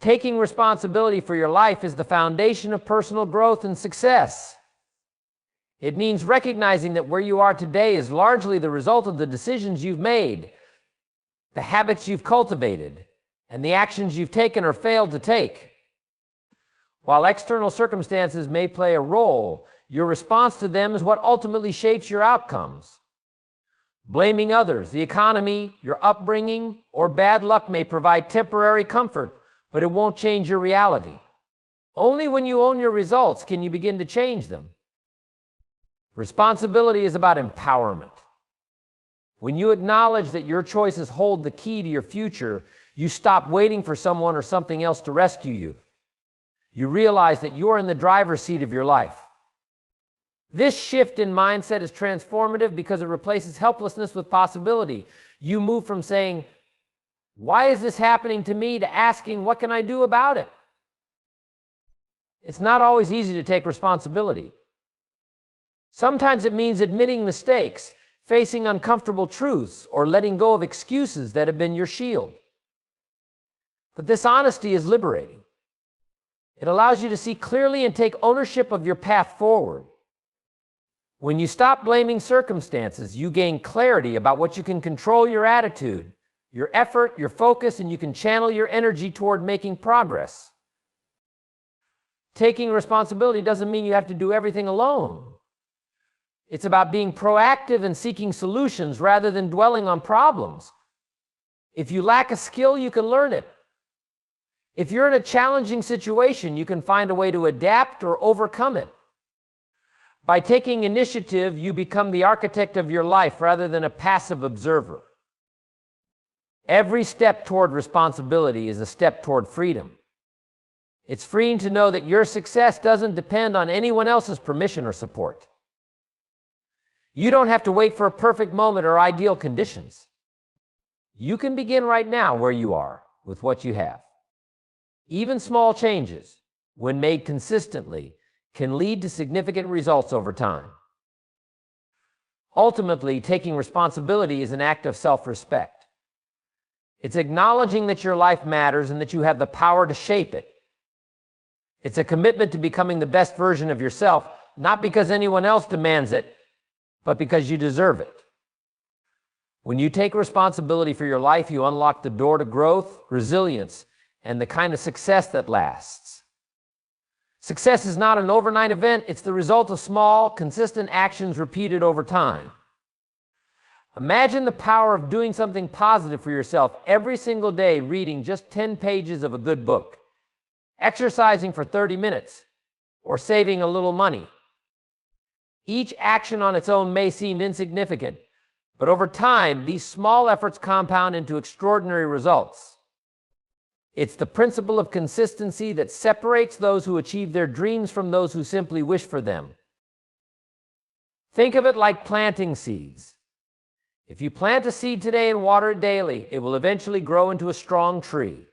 Taking responsibility for your life is the foundation of personal growth and success. It means recognizing that where you are today is largely the result of the decisions you've made, the habits you've cultivated, and the actions you've taken or failed to take. While external circumstances may play a role, your response to them is what ultimately shapes your outcomes. Blaming others, the economy, your upbringing, or bad luck may provide temporary comfort, but it won't change your reality. Only when you own your results can you begin to change them. Responsibility is about empowerment. When you acknowledge that your choices hold the key to your future, you stop waiting for someone or something else to rescue you. You realize that you're in the driver's seat of your life. This shift in mindset is transformative because it replaces helplessness with possibility. You move from saying, "Why is this happening to me?" to asking, "What can I do about it?" It's not always easy to take responsibility. Sometimes it means admitting mistakes, facing uncomfortable truths, or letting go of excuses that have been your shield. But this honesty is liberating. It allows you to see clearly and take ownership of your path forward. When you stop blaming circumstances, you gain clarity about what you can control: your attitude, your effort, your focus, and you can channel your energy toward making progress. Taking responsibility doesn't mean you have to do everything alone. It's about being proactive and seeking solutions rather than dwelling on problems. If you lack a skill, you can learn it. If you're in a challenging situation, you can find a way to adapt or overcome it. By taking initiative, you become the architect of your life rather than a passive observer. Every step toward responsibility is a step toward freedom. It's freeing to know that your success doesn't depend on anyone else's permission or support. You don't have to wait for a perfect moment or ideal conditions. You can begin right now where you are with what you have. Even small changes, when made consistently, can lead to significant results over time. Ultimately, taking responsibility is an act of self-respect. It's acknowledging that your life matters and that you have the power to shape it. It's a commitment to becoming the best version of yourself, not because anyone else demands it, but because you deserve it. When you take responsibility for your life, you unlock the door to growth, resilience, and the kind of success that lasts. Success is not an overnight event. It's the result of small, consistent actions repeated over time. Imagine the power of doing something positive for yourself every single day, reading just 10 pages of a good book, exercising for 30 minutes, or saving a little money. Each action on its own may seem insignificant, but over time, these small efforts compound into extraordinary results. It's the principle of consistency that separates those who achieve their dreams from those who simply wish for them. Think of it like planting seeds. If you plant a seed today and water it daily, it will eventually grow into a strong tree.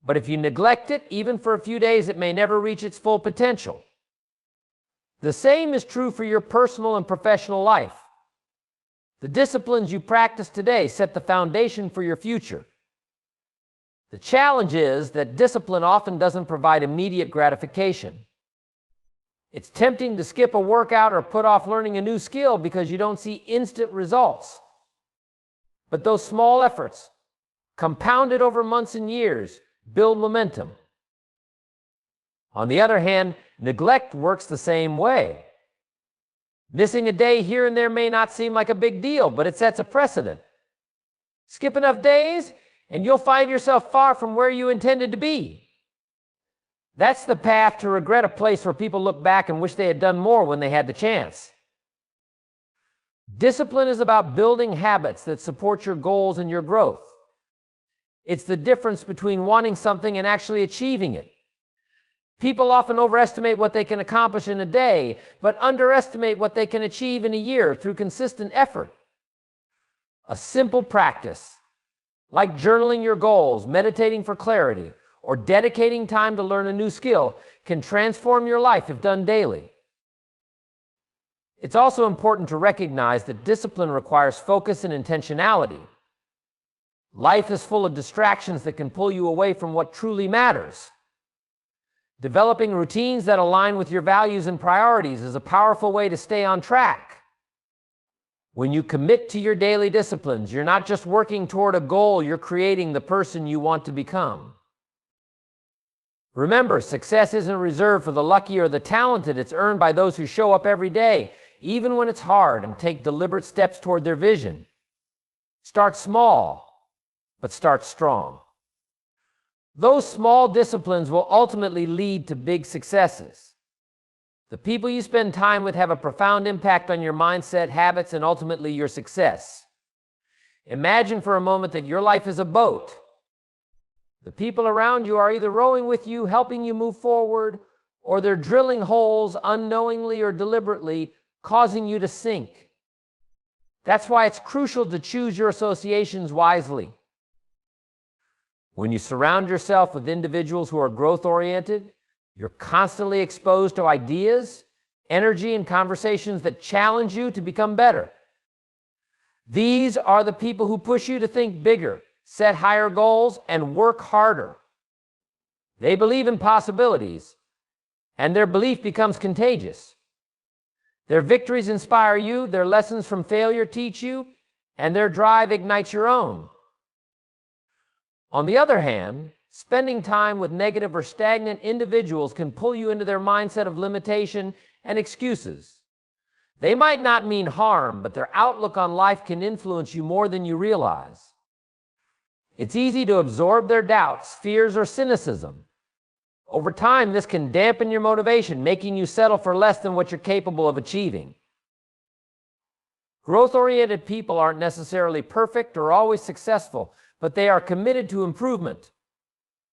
But if you neglect it, even for a few days, it may never reach its full potential. The same is true for your personal and professional life. The disciplines you practice today set the foundation for your future. The challenge is that discipline often doesn't provide immediate gratification. It's tempting to skip a workout or put off learning a new skill because you don't see instant results. But those small efforts, compounded over months and years, build momentum. On the other hand, neglect works the same way. Missing a day here and there may not seem like a big deal, but it sets a precedent. Skip enough days, and you'll find yourself far from where you intended to be. That's the path to regret, a place where people look back and wish they had done more when they had the chance. Discipline is about building habits that support your goals and your growth. It's the difference between wanting something and actually achieving it. People often overestimate what they can accomplish in a day, but underestimate what they can achieve in a year through consistent effort. A simple practice, like journaling your goals, meditating for clarity, or dedicating time to learn a new skill, can transform your life if done daily. It's also important to recognize that discipline requires focus and intentionality. Life is full of distractions that can pull you away from what truly matters. Developing routines that align with your values and priorities is a powerful way to stay on track. When you commit to your daily disciplines, you're not just working toward a goal, you're creating the person you want to become. Remember, success isn't reserved for the lucky or the talented. It's earned by those who show up every day, even when it's hard, and take deliberate steps toward their vision. Start small, but start strong. Those small disciplines will ultimately lead to big successes. The people you spend time with have a profound impact on your mindset, habits, and ultimately your success. Imagine for a moment that your life is a boat. The people around you are either rowing with you, helping you move forward, or they're drilling holes unknowingly or deliberately, causing you to sink. That's why it's crucial to choose your associations wisely. When you surround yourself with individuals who are growth-oriented, you're constantly exposed to ideas, energy, and conversations that challenge you to become better. These are the people who push you to think bigger, set higher goals, and work harder. They believe in possibilities, and their belief becomes contagious. Their victories inspire you, their lessons from failure teach you, and their drive ignites your own. On the other hand, spending time with negative or stagnant individuals can pull you into their mindset of limitation and excuses. They might not mean harm, but their outlook on life can influence you more than you realize. It's easy to absorb their doubts, fears, or cynicism. Over time, this can dampen your motivation, making you settle for less than what you're capable of achieving. Growth-oriented people aren't necessarily perfect or always successful, but they are committed to improvement.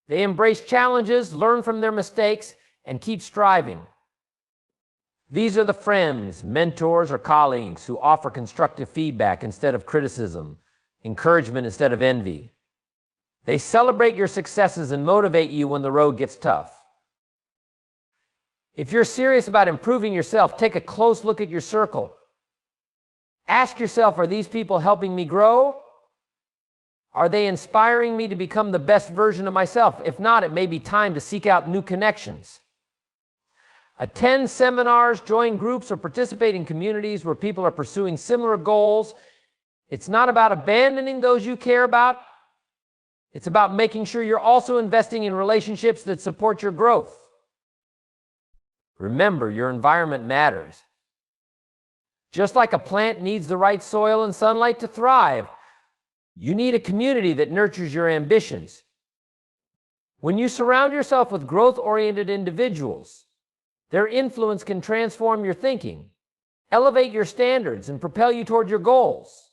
They embrace challenges, learn from their mistakes, and keep striving. These are the friends, mentors, or colleagues who offer constructive feedback instead of criticism, encouragement instead of envy. They celebrate your successes and motivate you when the road gets tough. If you're serious about improving yourself, take a close look at your circle. Ask yourself, are these people helping me grow? Are they inspiring me to become the best version of myself? If not, it may be time to seek out new connections. Attend seminars, join groups, or participate in communities where people are pursuing similar goals. It's not about abandoning those you care about. It's about making sure you're also investing in relationships that support your growth. Remember, your environment matters. Just like a plant needs the right soil and sunlight to thrive, you need a community that nurtures your ambitions. When you surround yourself with growth-oriented individuals, their influence can transform your thinking, elevate your standards, and propel you toward your goals.